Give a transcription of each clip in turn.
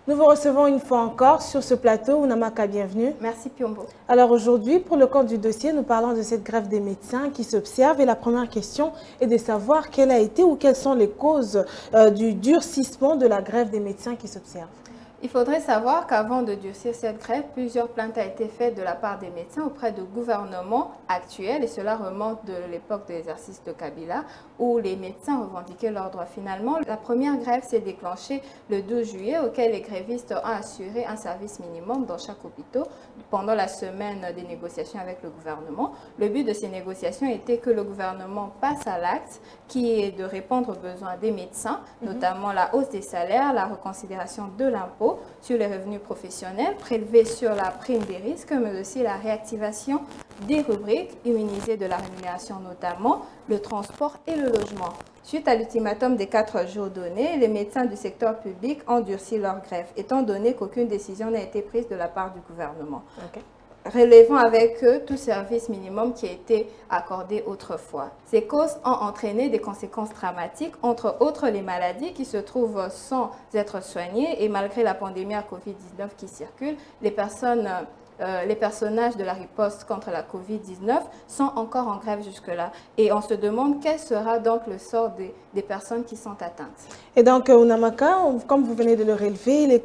Nous vous recevons une fois encore sur ce plateau. Ounamaka, bienvenue. Merci Piombo. Alors aujourd'hui, pour le compte du dossier, nous parlons de cette grève des médecins qui s'observe. Et la première question est de savoir quelle a été ou quelles sont les causes du durcissement de la grève des médecins qui s'observe. Il faudrait savoir qu'avant de durcir cette grève, plusieurs plaintes ont été faites de la part des médecins auprès du gouvernement actuel, et cela remonte de l'époque de l'exercice de Kabila, où les médecins revendiquaient leurs droits. Finalement, la première grève s'est déclenchée le 12 juillet, auquel les grévistes ont assuré un service minimum dans chaque hôpital pendant la semaine des négociations avec le gouvernement. Le but de ces négociations était que le gouvernement passe à l'acte, qui est de répondre aux besoins des médecins, notamment la hausse des salaires, la reconsidération de l'impôt sur les revenus professionnels, prélevés sur la prime des risques, mais aussi la réactivation des rubriques immunisées de la rémunération, notamment le transport et le logement. Suite à l'ultimatum des 4 jours donnés, les médecins du secteur public ont durci leur grève, étant donné qu'aucune décision n'a été prise de la part du gouvernement. Relevant avec eux tout service minimum qui a été accordé autrefois. Ces causes ont entraîné des conséquences dramatiques, entre autres les maladies qui se trouvent sans être soignées, et malgré la pandémie à Covid-19 qui circule, les personnages de la riposte contre la Covid-19 sont encore en grève jusque-là. Et on se demande quel sera donc le sort des personnes qui sont atteintes. Et donc, Ounamaka, comme vous venez de le relever,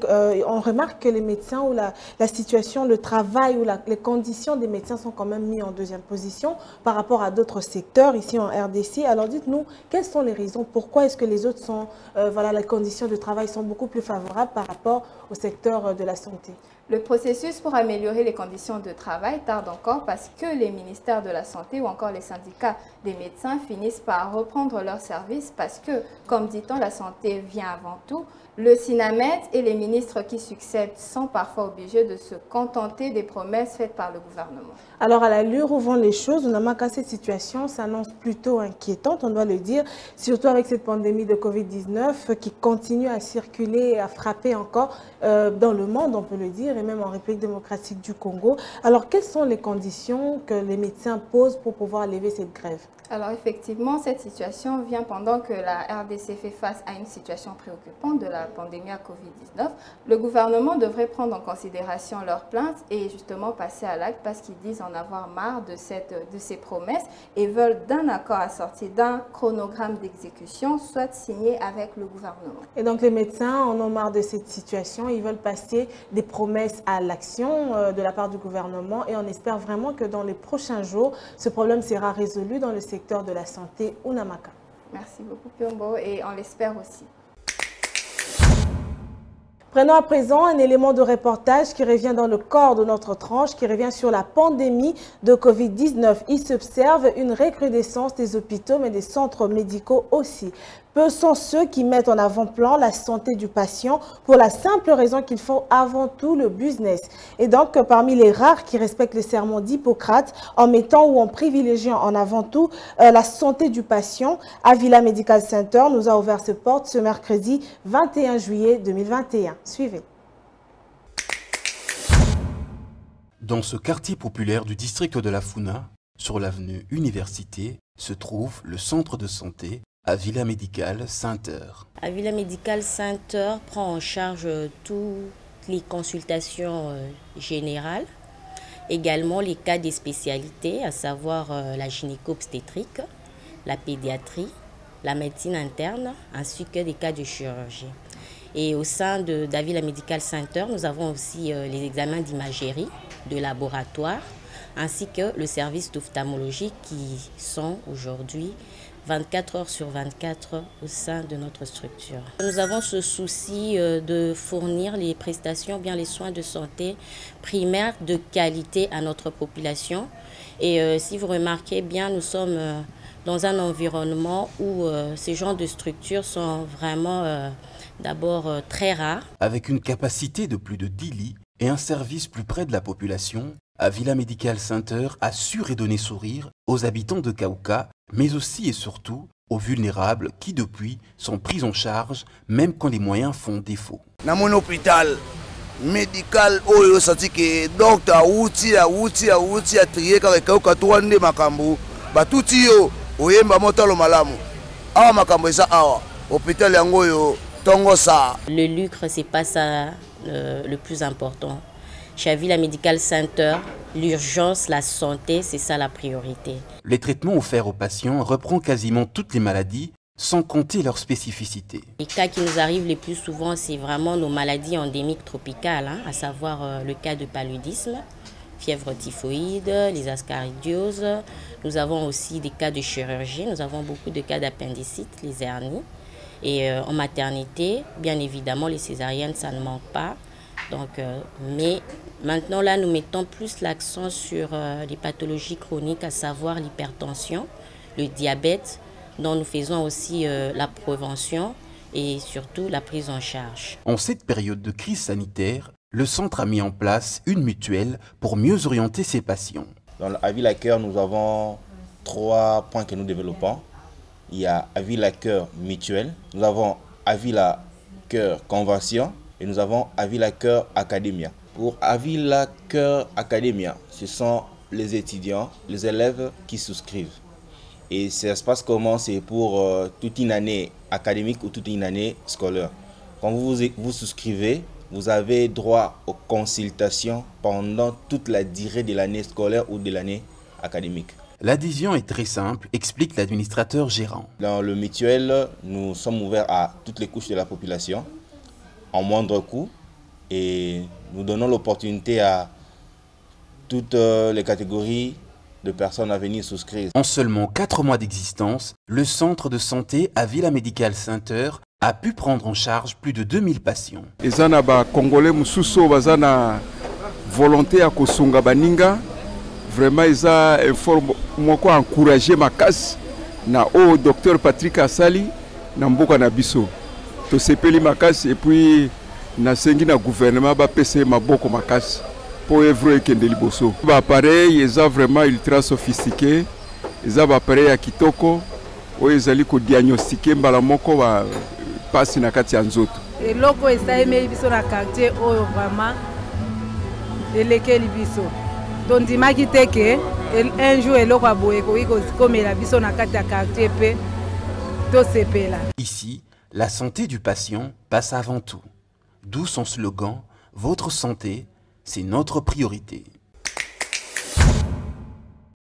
on remarque que les médecins ou la situation, le travail ou les conditions des médecins sont quand même mis en deuxième position par rapport à d'autres secteurs ici en RDC. Alors dites-nous, quelles sont les raisons? Pourquoi est-ce que les autres sont, les conditions de travail sont beaucoup plus favorables par rapport au secteur de la santé? Le processus pour améliorer les conditions de travail tarde encore parce que les ministères de la Santé ou encore les syndicats des médecins finissent par reprendre leurs services parce que, comme dit-on, la santé vient avant tout. Le SINAMED et les ministres qui succèdent sont parfois obligés de se contenter des promesses faites par le gouvernement. Alors, à l'allure où vont les choses, Ounamaka, cette situation s'annonce plutôt inquiétante, on doit le dire, surtout avec cette pandémie de Covid-19 qui continue à circuler et à frapper encore dans le monde, on peut le dire, et même en République démocratique du Congo. Alors, quelles sont les conditions que les médecins posent pour pouvoir lever cette grève? Alors effectivement, cette situation vient pendant que la RDC fait face à une situation préoccupante de la pandémie à Covid-19. Le gouvernement devrait prendre en considération leurs plaintes et justement passer à l'acte parce qu'ils disent en avoir marre de ces promesses et veulent d'un accord assorti d'un chronogramme d'exécution, soit signé avec le gouvernement. Et donc les médecins en ont marre de cette situation, ils veulent passer des promesses à l'action de la part du gouvernement et on espère vraiment que dans les prochains jours, ce problème sera résolu dans le secteur de la santé Ounamaka. Merci beaucoup Piombo et on l'espère aussi. Prenons à présent un élément de reportage qui revient dans le corps de notre tranche, qui revient sur la pandémie de Covid-19. Il s'observe une recrudescence des hôpitaux, mais des centres médicaux aussi. Peu sont ceux qui mettent en avant-plan la santé du patient pour la simple raison qu'ils font avant tout le business. Et donc, parmi les rares qui respectent le serment d'Hippocrate en mettant ou en privilégiant en avant tout la santé du patient, Avila Medical Center nous a ouvert ses portes ce mercredi 21 juillet 2021. Suivez. Dans ce quartier populaire du district de la Funa, sur l'avenue Université, se trouve le centre de santé Avila Medical Center. Avila Medical Center prend en charge toutes les consultations générales, également les cas des spécialités, à savoir la gynéco-obstétrique, la pédiatrie, la médecine interne, ainsi que des cas de chirurgie. Et au sein d'Avila Medical Center, nous avons aussi les examens d'imagerie, de laboratoire, ainsi que le service d'ophtalmologie qui sont aujourd'hui 24 heures sur 24 au sein de notre structure. Nous avons ce souci de fournir les prestations, bien les soins de santé primaires de qualité à notre population. Et si vous remarquez bien, nous sommes dans un environnement où ces genres de structures sont vraiment d'abord très rares. Avec une capacité de plus de 10 lits et un service plus près de la population, Avila Medical Center a su redonner sourire aux habitants de Kaouka, mais aussi et surtout aux vulnérables qui depuis sont pris en charge même quand les moyens font défaut. Dans mon hôpital médical, oyo sati que docteur outi a trié quand Kaouka tourne makambo, ba tuti yo oyemba motalo malamu. Awa makambo eza awa hôpital yango yo tongo sa. Le lucre c'est pas ça le plus important. Chez Avila Medical Center, l'urgence, la santé, c'est ça la priorité. Les traitements offerts aux patients reprennent quasiment toutes les maladies, sans compter leurs spécificités. Les cas qui nous arrivent les plus souvent, c'est vraiment nos maladies endémiques tropicales, à savoir le cas de paludisme, fièvre typhoïde, les ascaridioses. Nous avons aussi des cas de chirurgie, nous avons beaucoup de cas d'appendicite, les hernies. Et en maternité, bien évidemment, les césariennes, ça ne manque pas. Donc, mais maintenant, là, nous mettons plus l'accent sur les pathologies chroniques, à savoir l'hypertension, le diabète, dont nous faisons aussi la prévention et surtout la prise en charge. En cette période de crise sanitaire, le centre a mis en place une mutuelle pour mieux orienter ses patients. Dans Avila Cœur, nous avons 3 points que nous développons. Il y a Avila Cœur mutuel, nous avons Avila Cœur convention et nous avons Avila Cœur Academia. Pour Avila Cœur Academia, ce sont les étudiants, les élèves qui souscrivent. Et ça se passe comment? C'est pour toute une année académique ou toute une année scolaire. Quand vous souscrivez, vous avez droit aux consultations pendant toute la durée de l'année scolaire ou de l'année académique. L'adhésion est très simple, explique l'administrateur gérant. Dans le mutuel, nous sommes ouverts à toutes les couches de la population, en moindre coût, et nous donnons l'opportunité à toutes les catégories de personnes à venir souscrire. En seulement 4 mois d'existence, le centre de santé Avila Medical Center a pu prendre en charge plus de 2000 patients. Les Congolais mususu bazana volonté à kosunga baninga, vraiment ils ont encouragé ma casse na au docteur Patrick Asali na mboka na biso. To sepeli makasi et puis na sengi na gouvernement ba pese maboko makasi. Pour œuvrer kende liboso. L'appareil est vraiment ultra sophistiqué. Les appareils à kitoko, où ils allaient diagnostiquer mbalamoko va passer na kati ya nzoto. Et loko esa eme biso na quartier oyo vraiment eleke libiso. Donc dimaki teke un jour eloko aboye ko iko komela biso na kati ya quartier pe to sepela. Ici, la santé du patient passe avant tout. D'où son slogan, votre santé, c'est notre priorité.